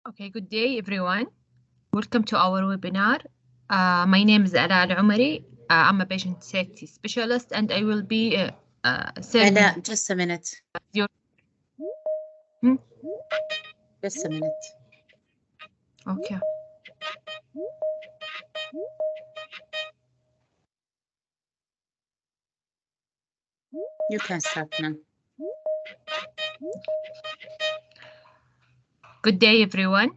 Okay, good day, everyone. Welcome to our webinar. My name is Ala Al-Umari. I'm a patient safety specialist, and I will be serving. Ala, just a minute. Your... Just a minute. Okay. You can start now. Good day, everyone.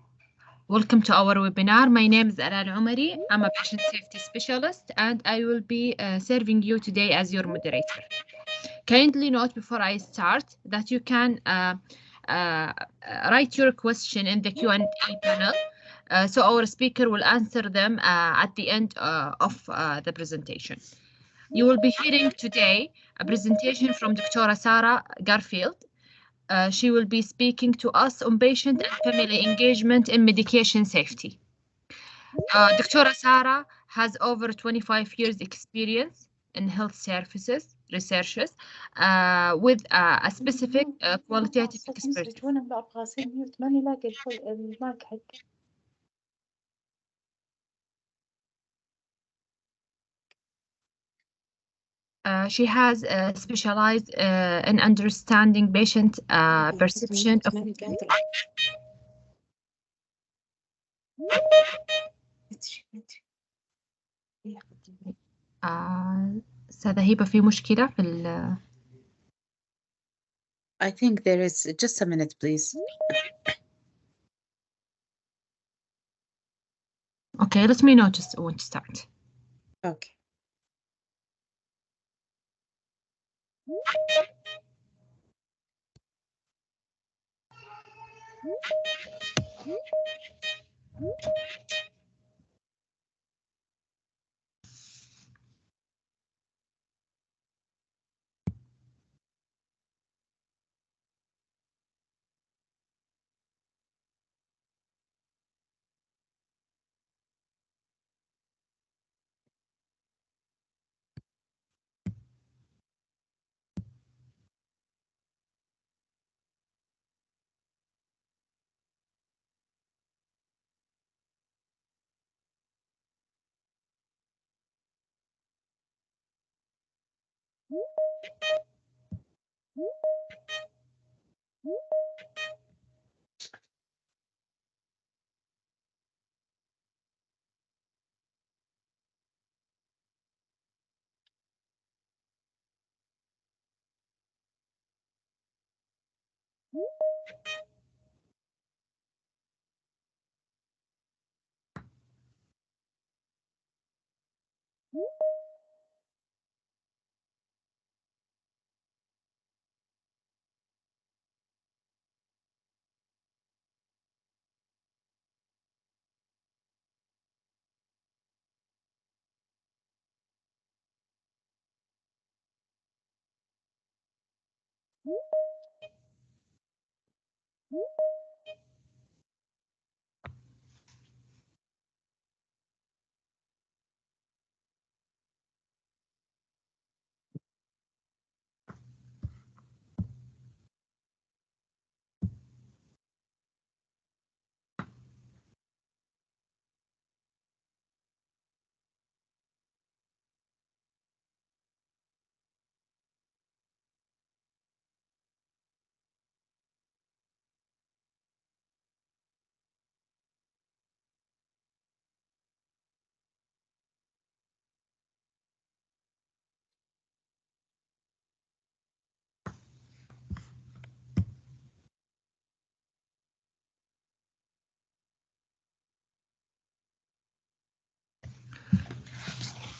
Welcome to our webinar. My name is Ala Al-Umari. I'm a patient safety specialist, and I will be serving you today as your moderator. Kindly note before I start that you can write your question in the Q&A panel, so our speaker will answer them at the end of the presentation. You will be hearing today a presentation from Dr. Sarah Garfield. She will be speaking to us on patient and family engagement in medication safety. Dr. Sarah has over 25 years experience in health services researches with a specific qualitative expertise. She has specialized in understanding patient perception of أستاذة هبة في مشكلة في ال I think there is just a minute, please. Okay, let me know just when to start. Okay.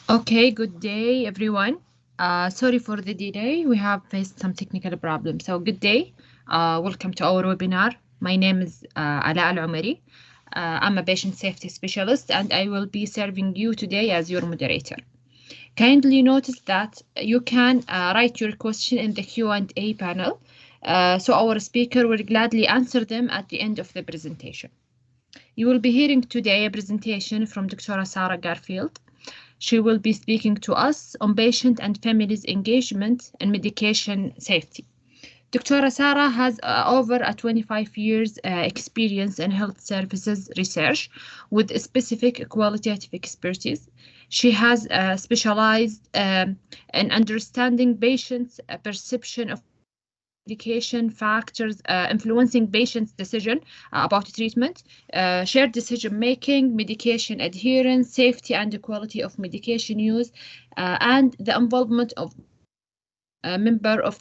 Okay, good day, everyone. Sorry for the delay. We have faced some technical problems. So good day. Welcome to our webinar. My name is Ala Al-Umari. I'm a patient safety specialist, and I will be serving you today as your moderator. Kindly notice that you can write your question in the Q&A panel, so our speaker will gladly answer them at the end of the presentation. You will be hearing today a presentation from Dr. Sarah Garfield. She will be speaking to us on patient and families engagement and medication safety. Dr. Sarah has over 25 years experience in health services research with a specific qualitative expertise. She has specialized in understanding patients' perception of medication factors influencing patients' decision about treatment, shared decision making, medication adherence, safety and quality of medication use, and the involvement of a member of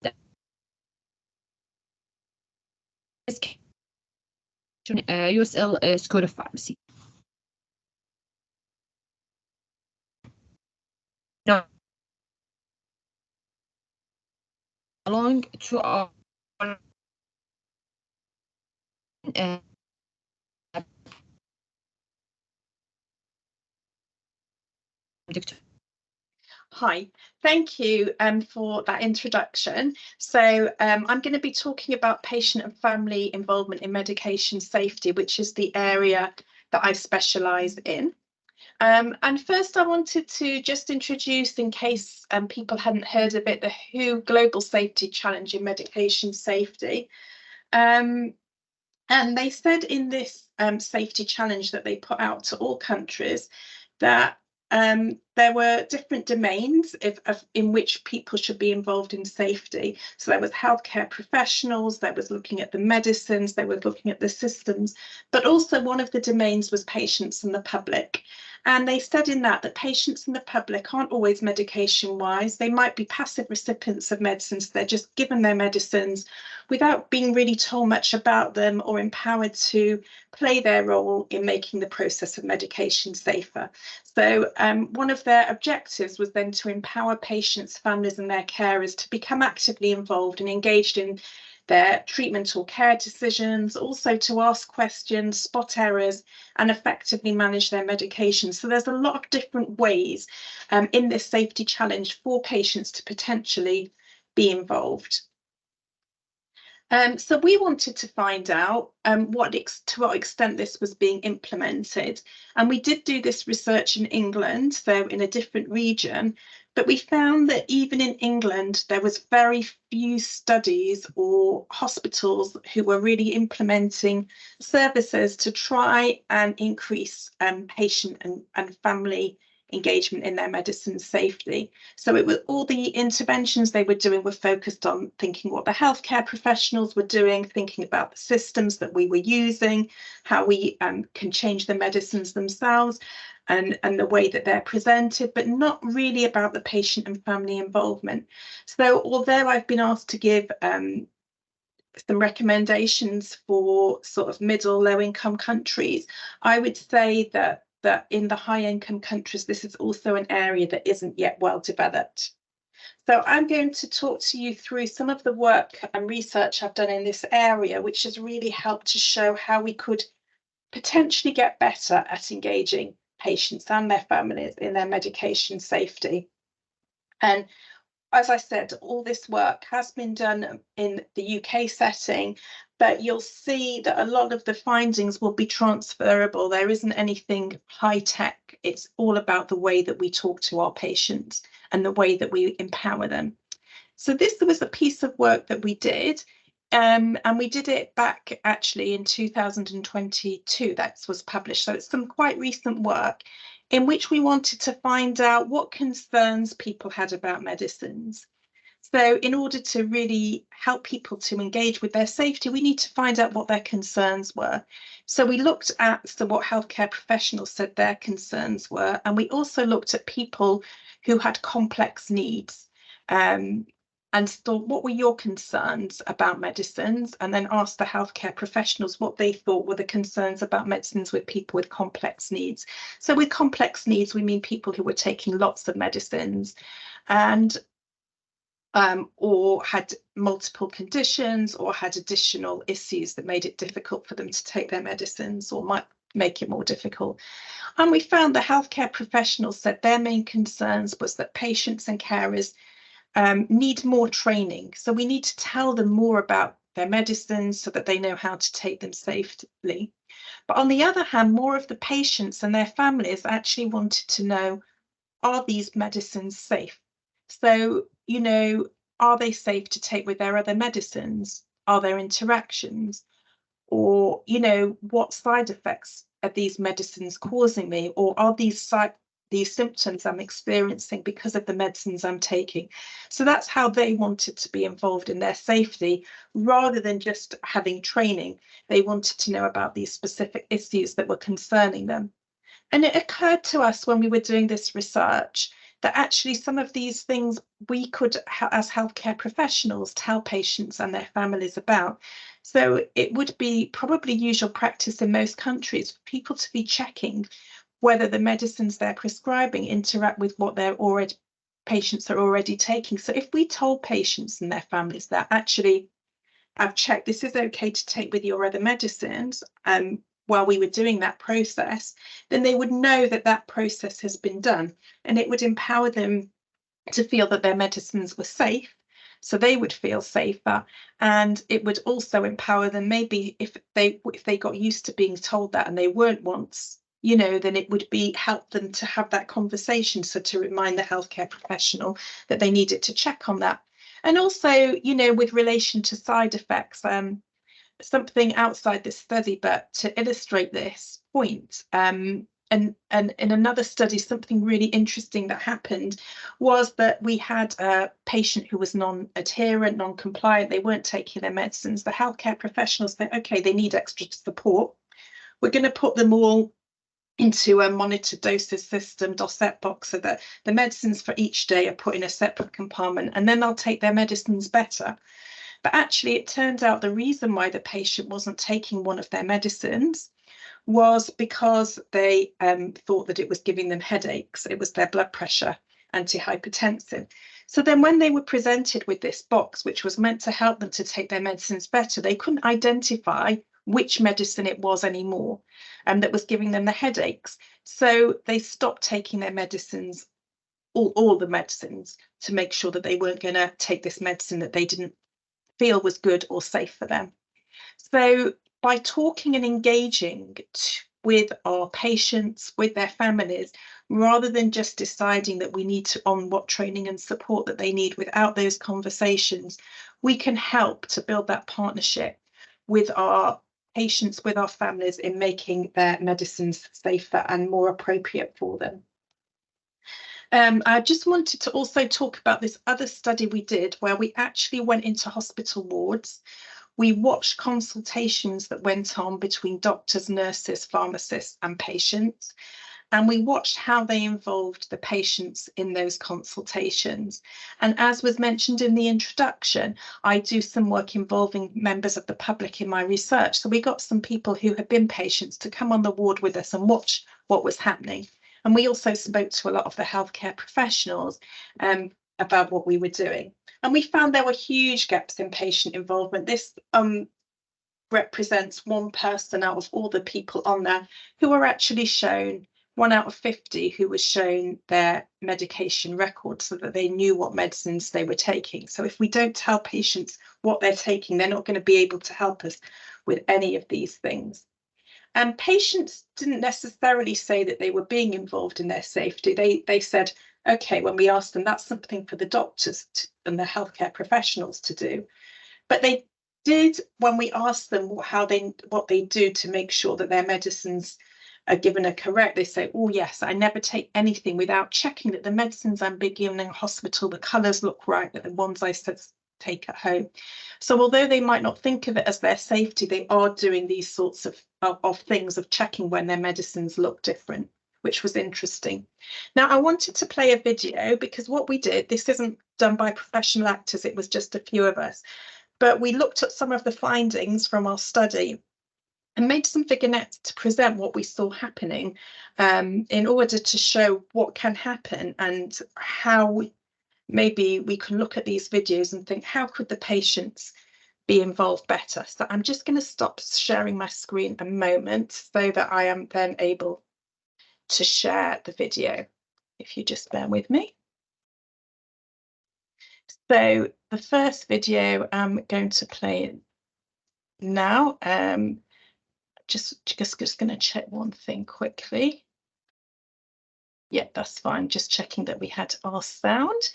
the USL School of Pharmacy. No. Along to our Dr. Hi, thank you for that introduction. So I'm going to be talking about patient and family involvement in medication safety, which is the area that I specialise in. And first I wanted to just introduce, in case people hadn't heard of it, the WHO Global Safety Challenge in Medication Safety. And they said in this safety challenge that they put out to all countries that there were different domains in which people should be involved in safety. So there was healthcare professionals, there was looking at the medicines, they were looking at the systems, but also one of the domains was patients and the public. And they said in that patients and the public aren't always medication wise. They might be passive recipients of medicines. They're just given their medicines without being really told much about them or empowered to play their role in making the process of medication safer. So one of their objectives was then to empower patients, families and their carers to become actively involved and engaged in their treatment or care decisions, also to ask questions, spot errors, and effectively manage their medication. So there's a lot of different ways in this safety challenge for patients to potentially be involved. So we wanted to find out to what extent this was being implemented. And we did do this research in England, so in a different region, but we found that even in England, there was very few studies or hospitals who were really implementing services to try and increase patient and family engagement in their medicine safety. So it was all the interventions they were doing were focused on thinking what the healthcare professionals were doing, thinking about the systems that we were using, how we can change the medicines themselves and the way that they're presented, but not really about the patient and family involvement. So although I've been asked to give some recommendations for sort of middle low income countries, I would say that in the high income countries, this is also an area that isn't yet well developed. So I'm going to talk to you through some of the work and research I've done in this area, which has really helped to show how we could potentially get better at engaging patients and their families in their medication safety. And as I said, all this work has been done in the UK setting, but you'll see that a lot of the findings will be transferable. There isn't anything high tech. It's all about the way that we talk to our patients and the way that we empower them. So this was a piece of work that we did, and we did it back actually in 2022. That was published. So it's some quite recent work in which we wanted to find out what concerns people had about medicines. So in order to really help people to engage with their safety, we need to find out what their concerns were. So we looked at what healthcare professionals said their concerns were, and we also looked at people who had complex needs and thought, what were your concerns about medicines? And then asked the healthcare professionals what they thought were the concerns about medicines with people with complex needs. So with complex needs, we mean people who were taking lots of medicines and or had multiple conditions or had additional issues that made it difficult for them to take their medicines or might make it more difficult. And we found the healthcare professionals said their main concerns was that patients and carers need more training. So we need to tell them more about their medicines so that they know how to take them safely. But on the other hand, more of the patients and their families actually wanted to know are these medicines safe? So, you know, are they safe to take with their other medicines? Are there interactions? Or, you know, what side effects are these medicines causing me? Or are these symptoms I'm experiencing because of the medicines I'm taking? So that's how they wanted to be involved in their safety, rather than just having training. They wanted to know about these specific issues that were concerning them. And it occurred to us when we were doing this research that actually some of these things we could, as healthcare professionals, tell patients and their families about. So it would be probably usual practice in most countries for people to be checking whether the medicines they're prescribing interact with what patients are already taking. So if we told patients and their families that actually, I've checked, this is okay to take with your other medicines, while we were doing that process, then they would know that that process has been done, and it would empower them to feel that their medicines were safe, so they would feel safer. And it would also empower them, maybe if they got used to being told that and they weren't once, you know, then it would help them to have that conversation, so to remind the healthcare professional that they needed to check on that. And also, you know, with relation to side effects, something outside this study, but to illustrate this point, and in another study, something really interesting that happened was that we had a patient who was non-adherent, non-compliant. They weren't taking their medicines. The healthcare professionals said, okay, they need extra support. We're going to put them all into a monitored doses system, dosette box, so that the medicines for each day are put in a separate compartment, and then they'll take their medicines better. But actually, it turned out the reason why the patient wasn't taking one of their medicines was because they thought that it was giving them headaches. It was their blood pressure, antihypertensive. So then when they were presented with this box, which was meant to help them to take their medicines better, they couldn't identify which medicine it was anymore, and that was giving them the headaches. So they stopped taking their medicines, all the medicines, to make sure that they weren't going to take this medicine that they didn't feel was good or safe for them. So by talking and engaging with our patients, with their families, rather than just deciding that we need to on what training and support that they need, without those conversations, we can help to build that partnership with our patients, with our families, in making their medicines safer and more appropriate for them. I just wanted to also talk about this other study we did, where we actually went into hospital wards. We watched consultations that went on between doctors, nurses, pharmacists, and patients. And we watched how they involved the patients in those consultations. And as was mentioned in the introduction, I do some work involving members of the public in my research. So we got some people who had been patients to come on the ward with us and watch what was happening. And we also spoke to a lot of the healthcare professionals about what we were doing. And we found there were huge gaps in patient involvement. This represents one person out of all the people on there who were actually shown, 1 out of 50 who was shown their medication record, so that they knew what medicines they were taking. So if we don't tell patients what they're taking, they're not going to be able to help us with any of these things. And patients didn't necessarily say that they were being involved in their safety. They said, okay, when we asked them, that's something for the doctors and the healthcare professionals to do. But they did, when we asked them what they do to make sure that their medicines are given are correct, they say, oh yes, I never take anything without checking that the medicines I'm being given in hospital, the colours look right, that the ones I take at home. So although they might not think of it as their safety, they are doing these sorts of things, of checking when their medicines look different, which was interesting. Now, I wanted to play a video, because what we did, this isn't done by professional actors, it was just a few of us, but we looked at some of the findings from our study and made some vignettes to present what we saw happening, in order to show what can happen and how maybe we can look at these videos and think, how could the patients be involved better? So I'm just going to stop sharing my screen a moment so that I am then able to share the video, if you just bear with me. So the first video I'm going to play now. Just going to check one thing quickly. Yeah, that's fine. Just checking that we had our sound.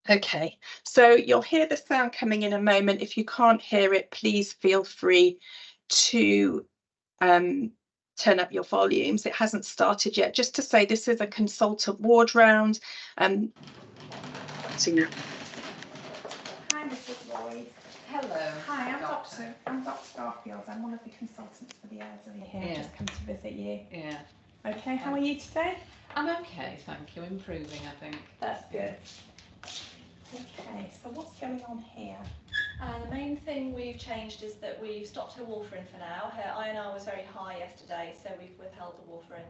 Okay, so you'll hear the sound coming in a moment. If you can't hear it, please feel free to turn up your volumes. It hasn't started yet. Just to say, this is a consultant ward round. Hi, Mrs. Lloyd. Hello. Hi, I'm Dr. Garfield. I'm one of the consultants for the elderly here. Yeah. Just come to visit you. Yeah, Okay, how are you today? I'm okay, thank you. Improving, I think. That's good. Okay, so what's going on here? The main thing we've changed is that we've stopped her warfarin for now. Her INR was very high yesterday, so we've withheld the warfarin.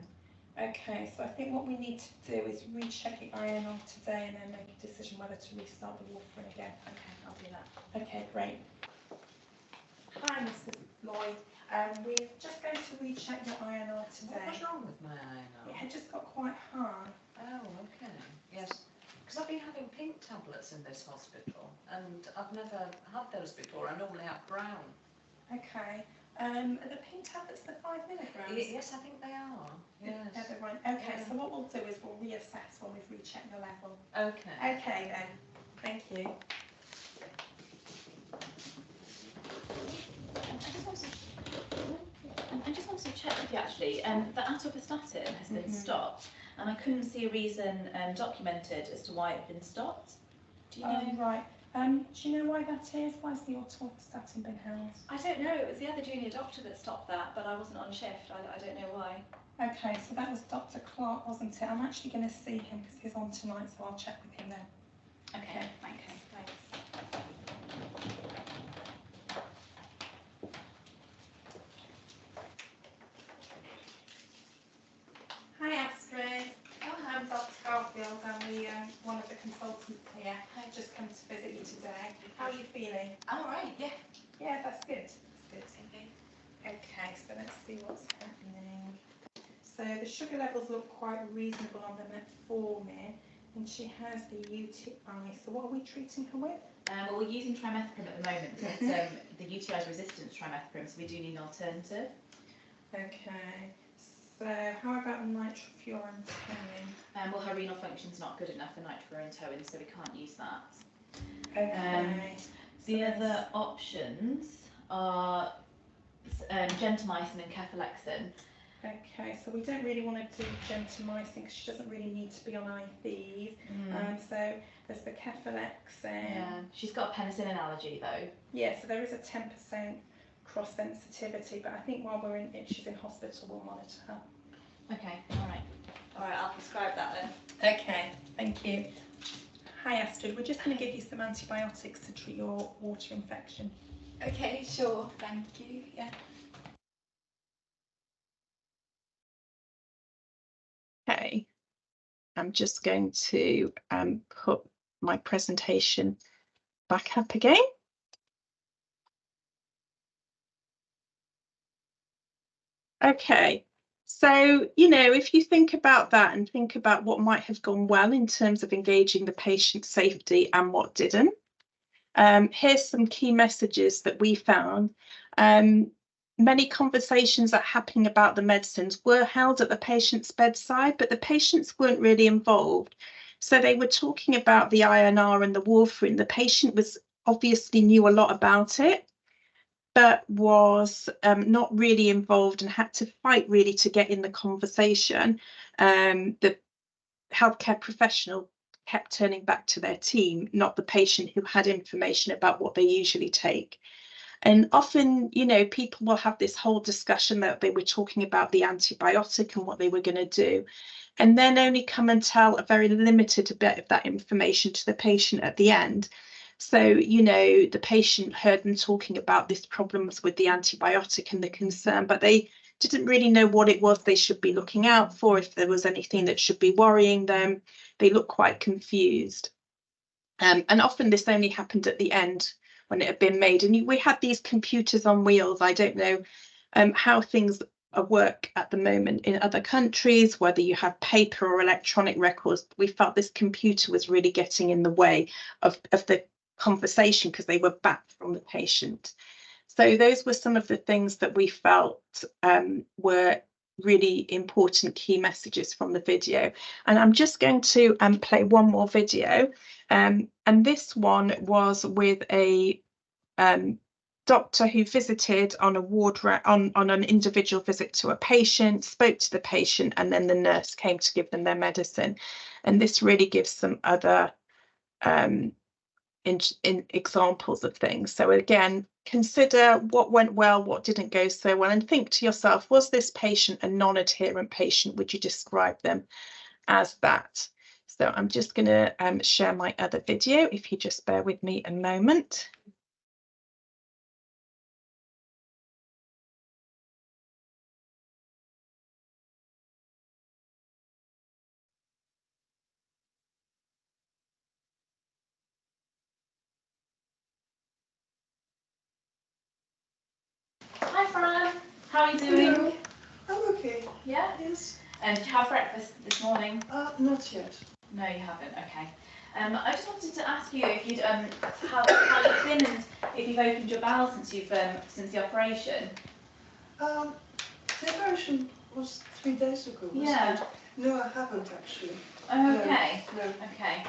Okay, so I think what we need to do is recheck the INR today and then make a decision whether to restart the warfarin again. Okay, I'll do that. Okay, great. Hi, Mrs. Lloyd. We're just going to recheck your INR today. What's wrong with my INR? It had just got quite high. Oh, okay. Yes, because I've been having pink tablets in this hospital, and I've never had those before. I normally have brown. Okay. Are the pink tablets the 5 milligrams? Yes, I think they are. Yes. Yeah, they're right. Okay, so what we'll do is we'll reassess when we've rechecked the level. Okay. Okay then. Thank you. I just wanted to check with you actually. The atorvastatin has been stopped, and I couldn't see a reason documented as to why it had been stopped. Do you know? Right. Do you know why that is? Why has the atorvastatin been held? I don't know. It was the other junior doctor that stopped that, but I wasn't on shift. I don't know why. Okay, so that was Dr. Clark, wasn't it? I'm actually going to see him because he's on tonight, so I'll check with him then. Okay, thanks. Hi Astrid. I'm Dr. Garfield. I'm one of the consultants here. I've just come to visit you today. How are you feeling? I'm all right. Yeah. Yeah, that's good. That's good. Okay, so let's see what's happening. So the sugar levels look quite reasonable on the metformin, and she has the UTI. So what are we treating her with? Well, we're using trimethoprim at the moment. It's, the UTI is resistant to trimethoprim, so we do need an alternative. Okay. So how about nitrofurantoin? Well, her renal function's not good enough for nitrofurantoin, so we can't use that. Okay. The other options are gentamicin and cefalexin. Okay, so we don't really want to do gentamicin because she doesn't really need to be on IVs. So there's the cefalexin. Yeah, she's got a penicillin allergy though. Yeah, so there is a 10% cross sensitivity, but I think while she's in hospital, we'll monitor her. Okay, all right. All right, I'll prescribe that then. Okay, thank you. Hi Astrid, we're just going to give you some antibiotics to treat your water infection. Okay, sure. Thank you. Yeah. Okay, I'm just going to put my presentation back up again. Okay, so, you know, if you think about that and think about what might have gone well in terms of engaging the patient safety and what didn't, here's some key messages that we found. Many conversations that are happening about the medicines were held at the patient's bedside, but the patients weren't really involved. So they were talking about the INR and the warfarin. The patient was obviously knew a lot about it, but was not really involved and had to fight really to get in the conversation. The healthcare professional kept turning back to their team, not the patient who had information about what they usually take. And often, you know, people will have this whole discussion that they were talking about the antibiotic and what they were going to do, and then only come and tell a very limited bit of that information to the patient at the end. So, you know, the patient heard them talking about these problems with the antibiotic and the concern, but they didn't really know what it was they should be looking out for, if there was anything that should be worrying them. They looked quite confused. And often this only happened at the end when it had been made. And we had these computers on wheels. I don't know how things work at the moment in other countries, whether you have paper or electronic records. We felt this computer was really getting in the way of the conversation because they were back from the patient. So those were some of the things that we felt were really important key messages from the video. And I'm just going to play one more video. And this one was with a doctor who visited on a ward on an individual visit to a patient, spoke to the patient, and then the nurse came to give them their medicine. And this really gives some other in examples of things. So again, consider what went well, what didn't go so well, and think to yourself, was this patient a non-adherent patient? Would you describe them as that? So I'm just going to share my other video, if you just bear with me a moment. Hi Fran, how are you doing? Hello. I'm okay. Yeah? Yes. Did you have breakfast this morning? Not yet. No, you haven't. Okay. I just wanted to ask you if you'd how you've been and if you've opened your bowel since the operation. The operation was 3 days ago. Wasn't Yeah. it? No, I haven't actually. Oh, okay. No. Okay.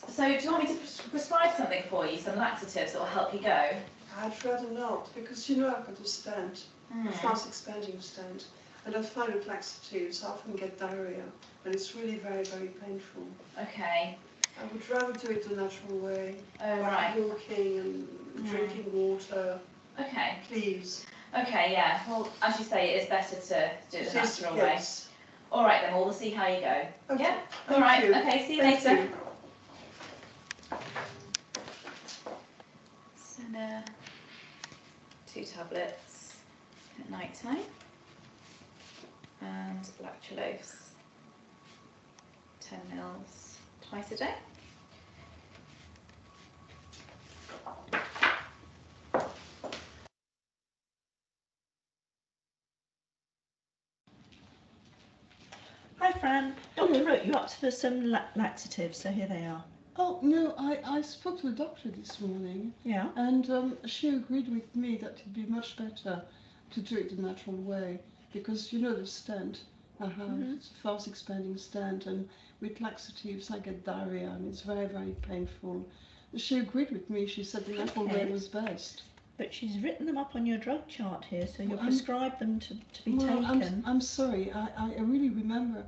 So do you want me to prescribe something for you, some laxatives that will help you go? I'd rather not, because you know I've got a stent, a fast expanding stent, and I find with laxatives I often get diarrhea, and it's really very, very painful. Okay. I would rather do it the natural way. Oh, like right. walking and drinking water. Okay. Please. Okay, yeah. Well, as you say, it is better to do it the natural way. Yes. All right then, well, we'll see how you go. Okay. Yeah? Thank All right. you. Okay, see you Thank later. you. Senna, 2 tablets at night time, and lactulose, 10 mils twice a day. Hi Fran, Doctor wrote you up for some laxatives, so here they are. Oh, no, I spoke to the doctor this morning, Yeah. and she agreed with me that it'd be much better to do it the natural way, because you know the stent I have, it's a fast expanding stent, and with laxatives I get diarrhea, and it's very, very painful. She agreed with me, she said the natural way was best. But she's written them up on your drug chart here, so you're Well, prescribed them to be Well, taken. I'm sorry, I really remember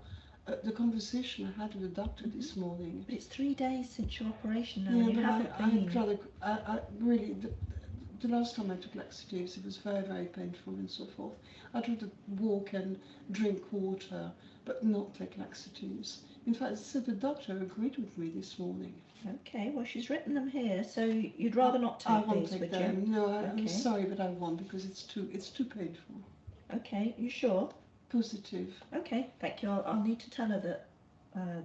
the conversation I had with the doctor this morning. But it's 3 days since your operation now, Yeah, and you but haven't I'd been. rather, I really, the last time I took laxatives, it was very, very painful and so forth. I'd rather walk and drink water, but not take laxatives. In fact, the doctor agreed with me this morning. Okay, well she's written them here, so you'd rather not I take won't these, take would them. you? No, I'm Okay. sorry, but I won't, because it's too painful. Okay, you sure? Positive. Okay, thank you. I'll need to tell her that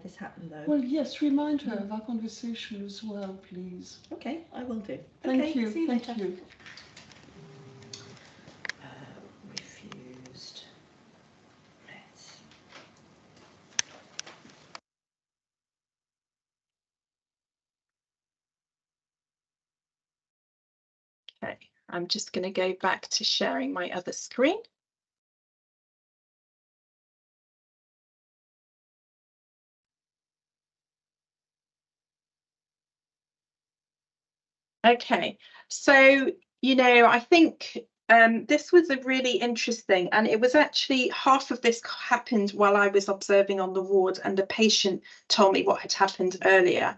this happened though. Well, yes, remind her of our conversation as well, please. Okay, I will do. Thank Okay, you. see you Thank later. you. Refused. Right. Okay, I'm just going to go back to sharing my other screen. Okay, so, I think this was a really interesting, and it was actually half of this happened while I was observing on the ward, and the patient told me what had happened earlier.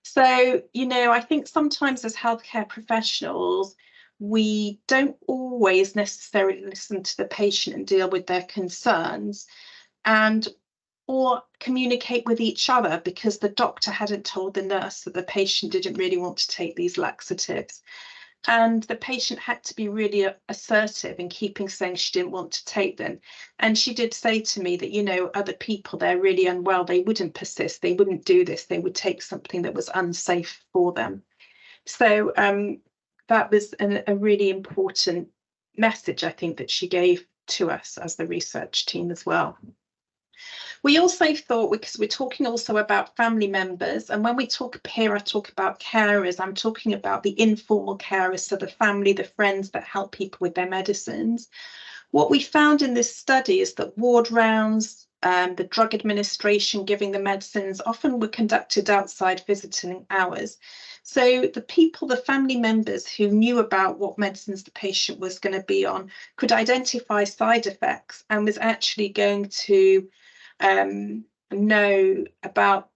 So, I think sometimes as healthcare professionals, we don't always necessarily listen to the patient and deal with their concerns, or communicate with each other, because the doctor hadn't told the nurse that the patient didn't really want to take these laxatives. And the patient had to be really assertive in keeping saying she didn't want to take them. And she did say to me that, other people, they're really unwell, they wouldn't persist, they wouldn't do this, they would take something that was unsafe for them. So that was a really important message, I think, that she gave to us as the research team as well. We also thought, because we're talking also about family members, and when we talk here, I talk about carers, I'm talking about the informal carers, so the family, the friends that help people with their medicines. What we found in this study is that ward rounds, the drug administration, giving the medicines, often were conducted outside visiting hours. So the people, the family members who knew about what medicines the patient was going to be on could identify side effects and was actually going to know about,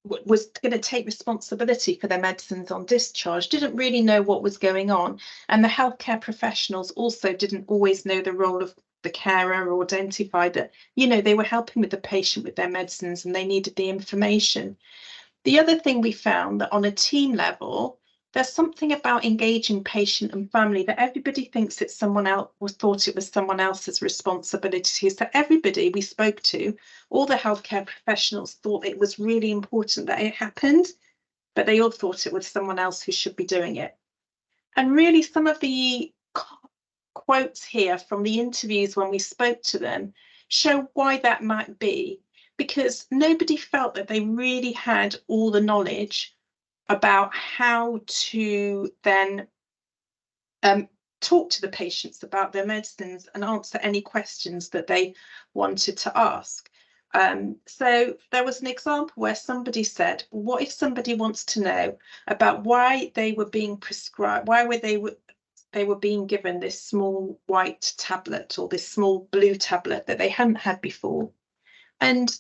was going to take responsibility for their medicines on discharge, didn't really know what was going on. And the healthcare professionals also didn't always know the role of the carer or identify that, you know, they were helping with the patient with their medicines and they needed the information. The other thing we found that on a team level, there's something about engaging patient and family that everybody thinks it's someone else, or thought it was someone else's responsibility. So everybody we spoke to, all the healthcare professionals, thought it was really important that it happened, but they all thought it was someone else who should be doing it. And really some of the quotes here from the interviews when we spoke to them show why that might be, because nobody felt that they really had all the knowledge about how to then talk to the patients about their medicines and answer any questions that they wanted to ask. So there was an example where somebody said, well, what if somebody wants to know about why they were being prescribed, why were they were being given this small white tablet or this small blue tablet that they hadn't had before? And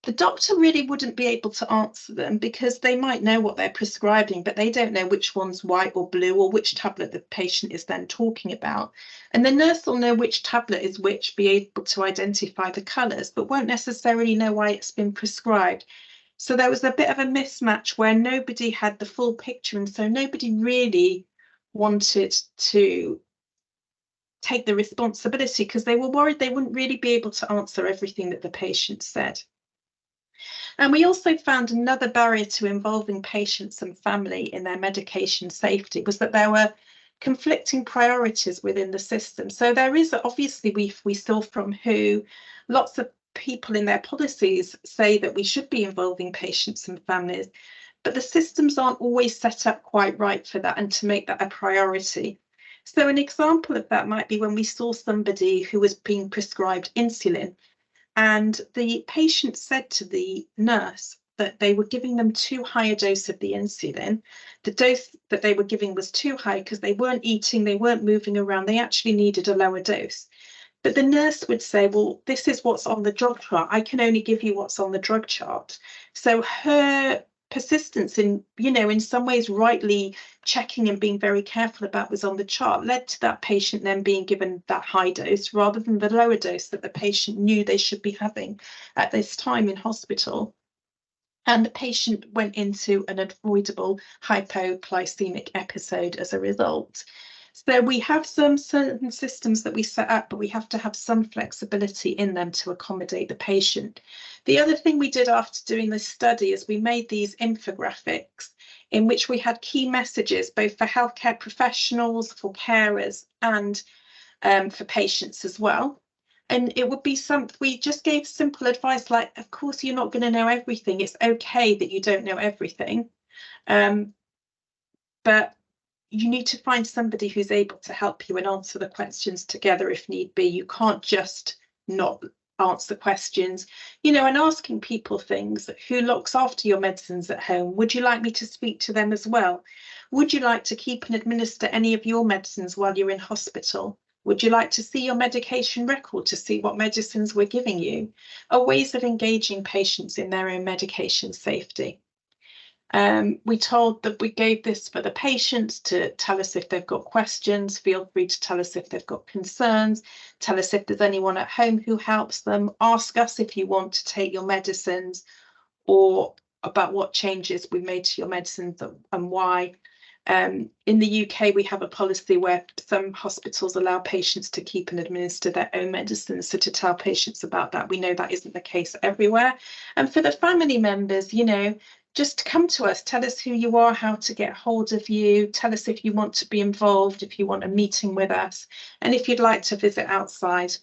the doctor really wouldn't be able to answer them because they might know what they're prescribing, but they don't know which one's white or blue or which tablet the patient is then talking about. And the nurse will know which tablet is which, be able to identify the colours, but won't necessarily know why it's been prescribed. So there was a bit of a mismatch where nobody had the full picture, and so nobody really wanted to take the responsibility because they were worried they wouldn't really be able to answer everything that the patient said. And we also found another barrier to involving patients and family in their medication safety was that there were conflicting priorities within the system. So there is, obviously, we saw from WHO, lots of people in their policies say that we should be involving patients and families, but the systems aren't always set up quite right for that and to make that a priority. So an example of that might be when we saw somebody who was being prescribed insulin, and the patient said to the nurse that they were giving them too high a dose of the insulin. The dose that they were giving was too high because they weren't eating, they weren't moving around, they actually needed a lower dose. But the nurse would say, well, this is what's on the drug chart. I can only give you what's on the drug chart. So her persistence in, you know, in some ways rightly checking and being very careful about what's on the chart led to that patient then being given that high dose rather than the lower dose that the patient knew they should be having at this time in hospital. And the patient went into an avoidable hypoglycemic episode as a result. So we have some certain systems that we set up, but we have to have some flexibility in them to accommodate the patient. The other thing we did after doing this study is we made these infographics in which we had key messages, both for healthcare professionals, for carers, and for patients as well. And it would be we just gave simple advice like, of course, you're not going to know everything. It's okay that you don't know everything. But you need to find somebody who's able to help you and answer the questions together if need be. You can't just not answer questions, you know, and asking people things. Who looks after your medicines at home? Would you like me to speak to them as well? Would you like to keep and administer any of your medicines while you're in hospital? Would you like to see your medication record to see what medicines we're giving you? Are ways of engaging patients in their own medication safety. We told that we gave this for the patients to tell us if they've got questions, feel free to tell us if they've got concerns, tell us if there's anyone at home who helps them, ask us if you want to take your medicines or about what changes we made to your medicines and why. In the UK, we have a policy where some hospitals allow patients to keep and administer their own medicines. So to tell patients about that, we know that isn't the case everywhere. And for the family members, you know, just come to us, tell us who you are, how to get hold of you, tell us if you want to be involved, if you want a meeting with us, and if you'd like to visit outside.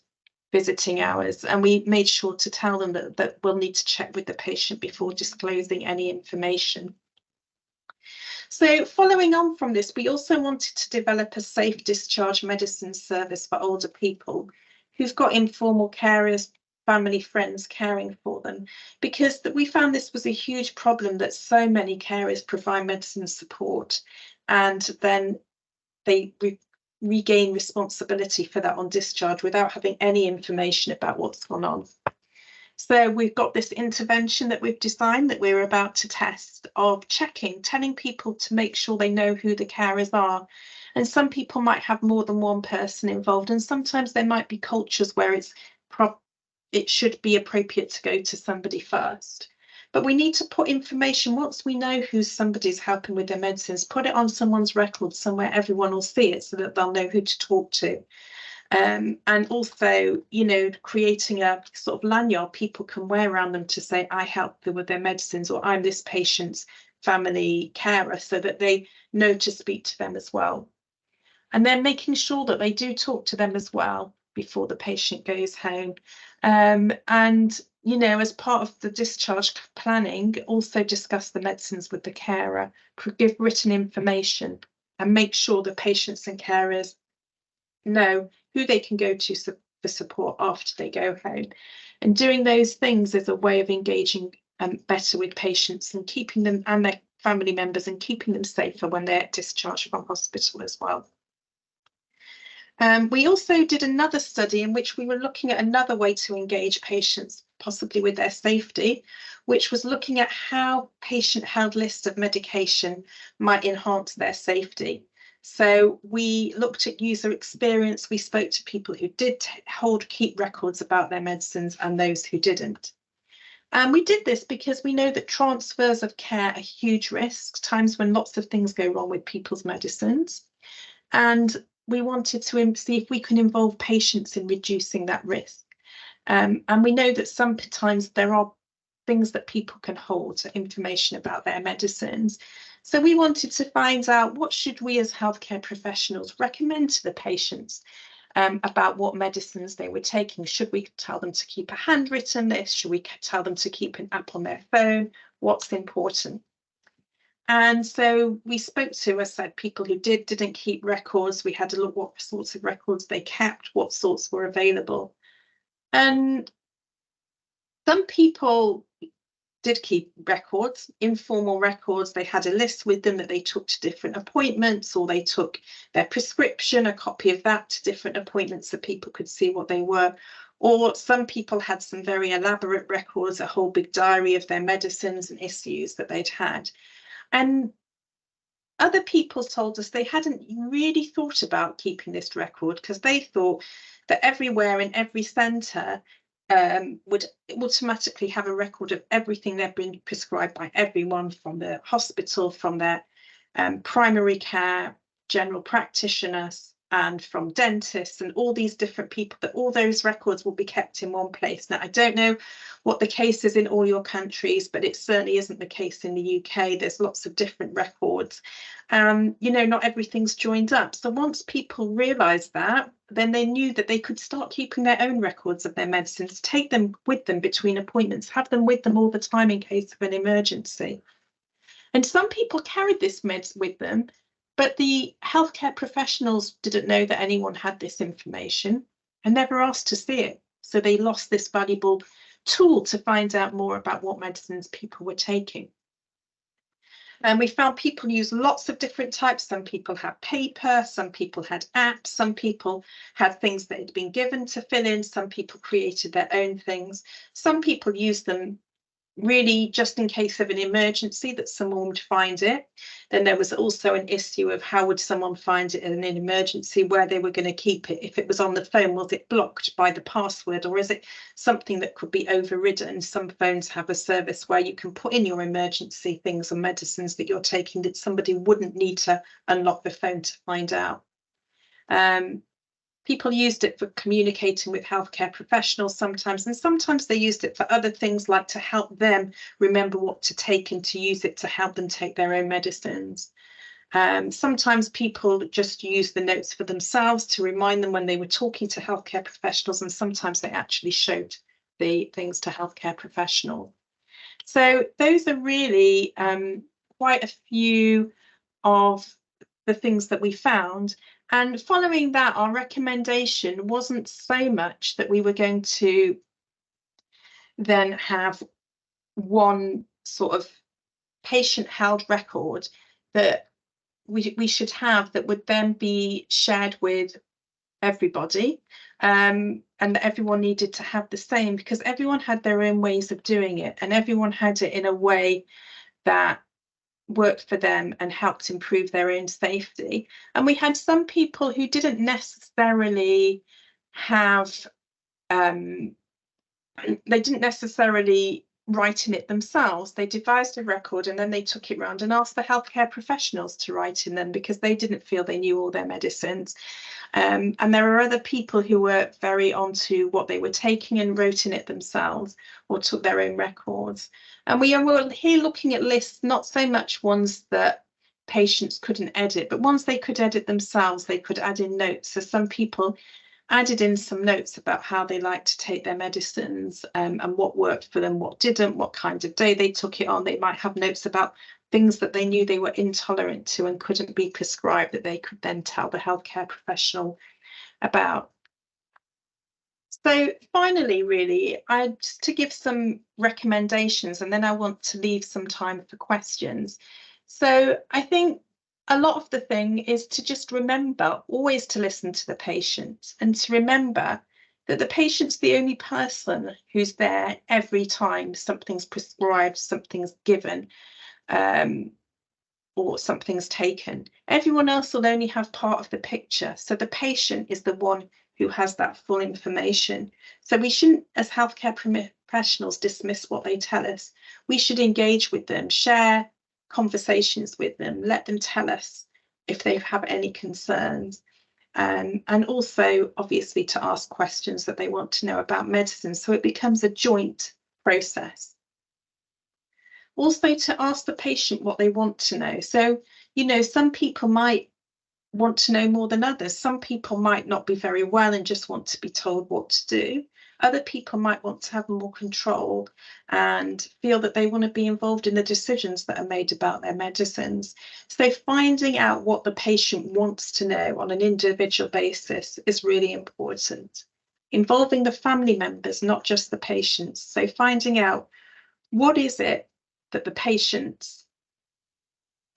visiting hours, and we made sure to tell them that we'll need to check with the patient before disclosing any information. So following on from this, we also wanted to develop a safe discharge medicine service for older people who've got informal carers, family, friends caring for them, because we found this was a huge problem, that so many carers provide medicine support and then they regain responsibility for that on discharge without having any information about what's gone on. So we've got this intervention that we've designed that we're about to test, of telling people to make sure they know who the carers are. And some people might have more than one person involved, and sometimes there might be cultures where it should be appropriate to go to somebody first. But we need to put information, once we know who somebody's helping with their medicines, put it on someone's record somewhere everyone will see it, so that they'll know who to talk to. And also, you know, creating a sort of lanyard people can wear around them to say, I help them with their medicines, or I'm this patient's family carer, so that they know to speak to them as well. And then making sure that they do talk to them as well before the patient goes home. And, you know, as part of the discharge planning, also discuss the medicines with the carer, give written information, and make sure the patients and carers know who they can go to for support after they go home. And doing those things is a way of engaging better with patients and keeping them and their family members, and keeping them safer when they're discharged from hospital as well. We also did another study in which we were looking at another way to engage patients, possibly with their safety, which was looking at how patient-held lists of medication might enhance their safety. So we looked at user experience. We spoke to people who did keep records about their medicines and those who didn't. And we did this because we know that transfers of care are huge risks, times when lots of things go wrong with people's medicines. And we wanted to see if we can involve patients in reducing that risk. And we know that sometimes there are things that people can hold, information about their medicines. So we wanted to find out, what should we as healthcare professionals recommend to the patients about what medicines they were taking? Should we tell them to keep a handwritten list? Should we tell them to keep an app on their phone? What's important? And so we spoke to, as I said, people who didn't keep records. We had to look what sorts of records they kept, what sorts were available. And some people did keep records, informal records. They had a list with them that they took to different appointments, or they took their prescription, a copy of that, to different appointments so people could see what they were. Or some people had some very elaborate records, a whole big diary of their medicines and issues that they'd had. And other people told us they hadn't really thought about keeping this record, because they thought that everywhere in every centre would automatically have a record of everything they've been prescribed by everyone, from the hospital, from their primary care, general practitioners, and from dentists, and all these different people, that all those records will be kept in one place. Now, I don't know what the case is in all your countries, but it certainly isn't the case in the UK. There's lots of different records. You know, not everything's joined up. So once people realised that, then they knew that they could start keeping their own records of their medicines, take them with them between appointments, have them with them all the time in case of an emergency. And some people carried this meds with them, but the healthcare professionals didn't know that anyone had this information and never asked to see it. So they lost this valuable tool to find out more about what medicines people were taking. And we found people use lots of different types. Some people had paper, some people had apps, some people had things that had been given to fill in, some people created their own things. Some people used them really just in case of an emergency, that someone would find it. Then there was also an issue of how would someone find it in an emergency, where they were going to keep it. If it was on the phone, was it blocked by the password, or is it something that could be overridden? Some phones have a service where you can put in your emergency things and medicines that you're taking, that somebody wouldn't need to unlock the phone to find out. People used it for communicating with healthcare professionals sometimes, and sometimes they used it for other things, like to help them remember what to take and to use it to help them take their own medicines. Sometimes people just use the notes for themselves to remind them when they were talking to healthcare professionals, and sometimes they actually showed the things to healthcare professionals. So those are really quite a few of the things that we found. And following that, our recommendation wasn't so much that we were going to then have one sort of patient-held record that we should have that would then be shared with everybody, and that everyone needed to have the same, because everyone had their own ways of doing it, and everyone had it in a way that worked for them and helped improve their own safety. And we had some people who didn't necessarily have they didn't necessarily write in it themselves. They devised a record and then they took it round and asked the healthcare professionals to write in them because they didn't feel they knew all their medicines. And there are other people who were very onto what they were taking and wrote in it themselves or took their own records. And we are here looking at lists, not so much ones that patients couldn't edit, but ones they could edit themselves. They could add in notes. So some people added in some notes about how they like to take their medicines, and what worked for them, what didn't, what kind of day they took it on. They might have notes about things that they knew they were intolerant to and couldn't be prescribed that they could then tell the healthcare professional about. So finally, really, just to give some recommendations, and then I want to leave some time for questions. So I think a lot of the thing is to just remember always to listen to the patient, and to remember that the patient's the only person who's there every time something's prescribed, something's given, or something's taken. Everyone else will only have part of the picture. So the patient is the one who has that full information. So we shouldn't, as healthcare professionals, dismiss what they tell us. We should engage with them, share conversations with them, let them tell us if they have any concerns, and also obviously to ask questions that they want to know about medicine, so it becomes a joint process. Also to ask the patient what they want to know. So, you know, some people might want to know more than others. Some people might not be very well and just want to be told what to do. Other people might want to have more control and feel that they want to be involved in the decisions that are made about their medicines. So finding out what the patient wants to know on an individual basis is really important. Involving the family members, not just the patients. So finding out what is it that the patients,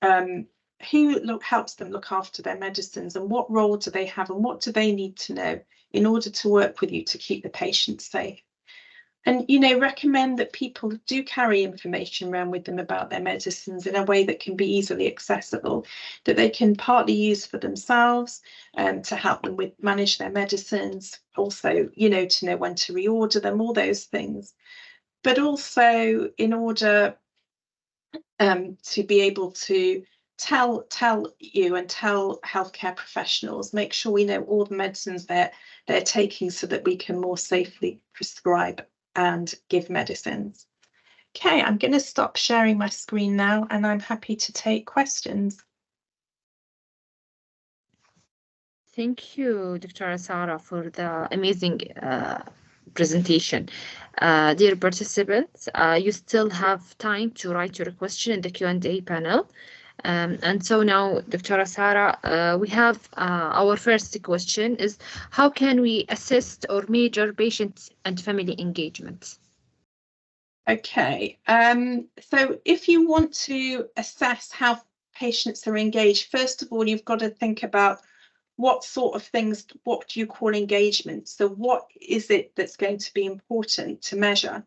who helps them look after their medicines, and what role do they have, and what do they need to know in order to work with you to keep the patient safe. And, you know, recommend that people do carry information around with them about their medicines in a way that can be easily accessible, that they can partly use for themselves to help them with manage their medicines, also, you know, to know when to reorder them, all those things. But also in order to be able to tell you and tell healthcare professionals, make sure we know all the medicines they're taking so that we can more safely prescribe and give medicines. Okay, I'm going to stop sharing my screen now, and I'm happy to take questions. Thank you, Dr. Sarah, for the amazing presentation. Dear participants, you still have time to write your question in the Q&A panel. And so now, Dr. Sarah, we have our first question is, how can we assist or measure patient and family engagement? Okay, so if you want to assess how patients are engaged, first of all, you've got to think about what sort of things, what do you call engagement? So what is it that's going to be important to measure?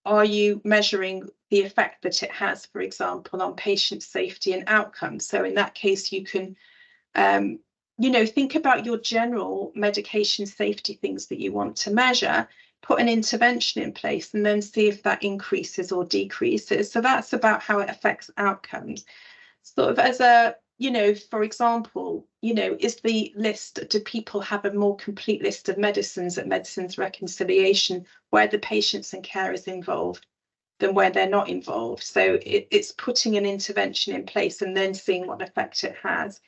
Are you measuring the effect that it has, for example, on patient safety and outcomes? So in that case, you can, you know, think about your general medication safety things that you want to measure, put an intervention in place, and then see if that increases or decreases. So that's about how it affects outcomes. Sort of as a, you know, for example, you know, is the list, do people have a more complete list of medicines at Medicines Reconciliation where the patients and carers involved? than where they're not involved. So it's putting an intervention in place and then seeing what effect it has.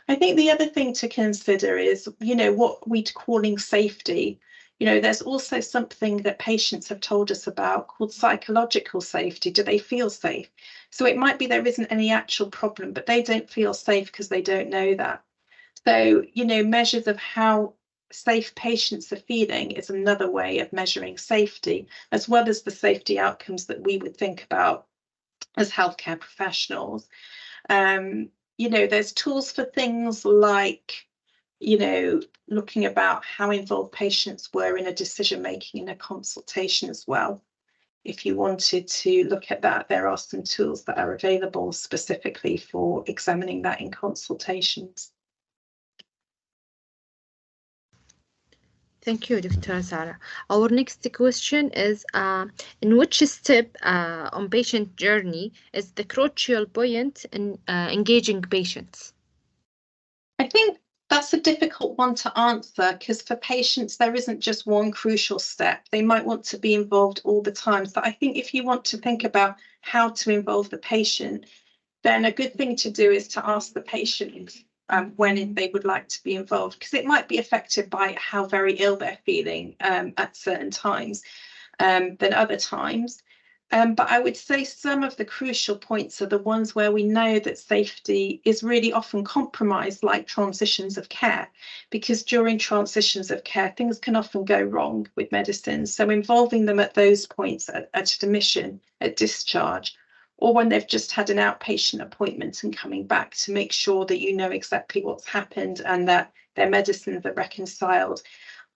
I think the other thing to consider is, you know, what we're calling safety. You know, there's also something that patients have told us about called psychological safety. Do they feel safe? So it might be there isn't any actual problem, but they don't feel safe because they don't know that. So, you know, measures of how safe patients are feeling is another way of measuring safety, as well as the safety outcomes that we would think about as healthcare professionals. You know, there's tools for things like, you know, looking about how involved patients were in a decision making in a consultation as well. If you wanted to look at that, there are some tools that are available specifically for examining that in consultations. Thank you, Dr. Sarah. Our next question is, in which step on patient journey is the crucial point in engaging patients? I think that's a difficult one to answer, because for patients, there isn't just one crucial step. They might want to be involved all the time. So I think if you want to think about how to involve the patient, then a good thing to do is to ask the patient when they would like to be involved, because it might be affected by how very ill they're feeling at certain times than other times. But I would say some of the crucial points are the ones where we know that safety is really often compromised, like transitions of care, because during transitions of care, things can often go wrong with medicines. So involving them at those points, at admission, at discharge, or when they've just had an outpatient appointment and coming back, to make sure that you know exactly what's happened and that their medicines are reconciled,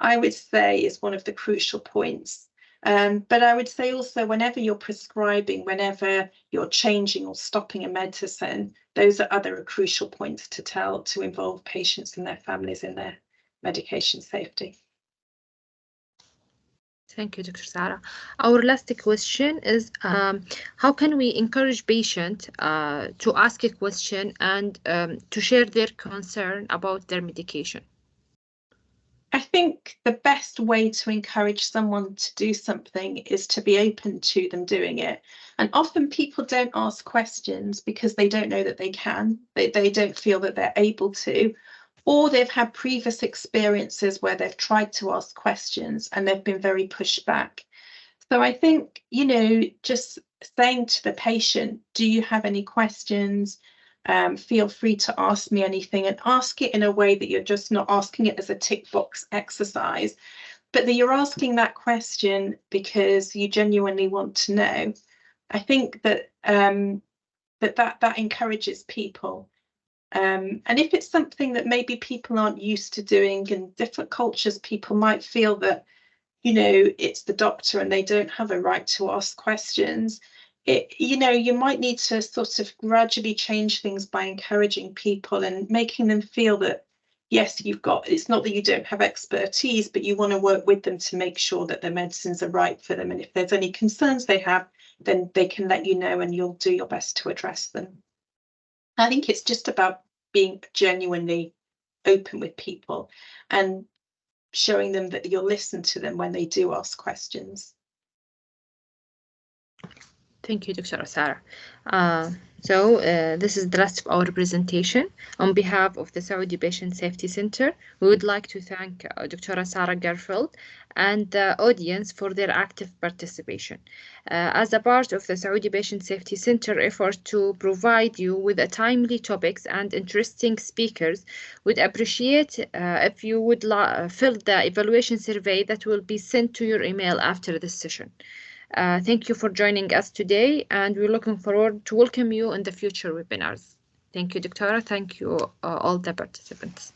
I would say is one of the crucial points. But I would say also, whenever you're prescribing, whenever you're changing or stopping a medicine, those are other crucial points to involve patients and their families in their medication safety. Thank you, Dr. Sarah. Our last question is, how can we encourage patients to ask a question and to share their concern about their medication? I think the best way to encourage someone to do something is to be open to them doing it. And often people don't ask questions because they don't know that they can. They don't feel that they're able to, or they've had previous experiences where they've tried to ask questions and they've been very pushed back. So I think, you know, just saying to the patient, do you have any questions? Feel free to ask me anything, and ask it in a way that you're just not asking it as a tick box exercise, but that you're asking that question because you genuinely want to know. I think that that encourages people. And if it's something that maybe people aren't used to doing, in different cultures, people might feel that, you know, it's the doctor and they don't have a right to ask questions. You know, you might need to sort of gradually change things by encouraging people and making them feel that, yes, it's not that you don't have expertise, but you want to work with them to make sure that the medicines are right for them. And if there's any concerns they have, then they can let you know and you'll do your best to address them. I think it's just about being genuinely open with people and showing them that you'll listen to them when they do ask questions. Thank you, Dr. Sarah. This is the last of our presentation. On behalf of the Saudi Patient Safety Center, we would like to thank Dr. Sarah Garfield and the audience for their active participation. As a part of the Saudi Patient Safety Center effort to provide you with timely topics and interesting speakers, we'd appreciate if you would fill the evaluation survey that will be sent to your email after this session. Thank you for joining us today, and we're looking forward to welcome you in the future webinars. Thank you, Doctora. Thank you, all the participants.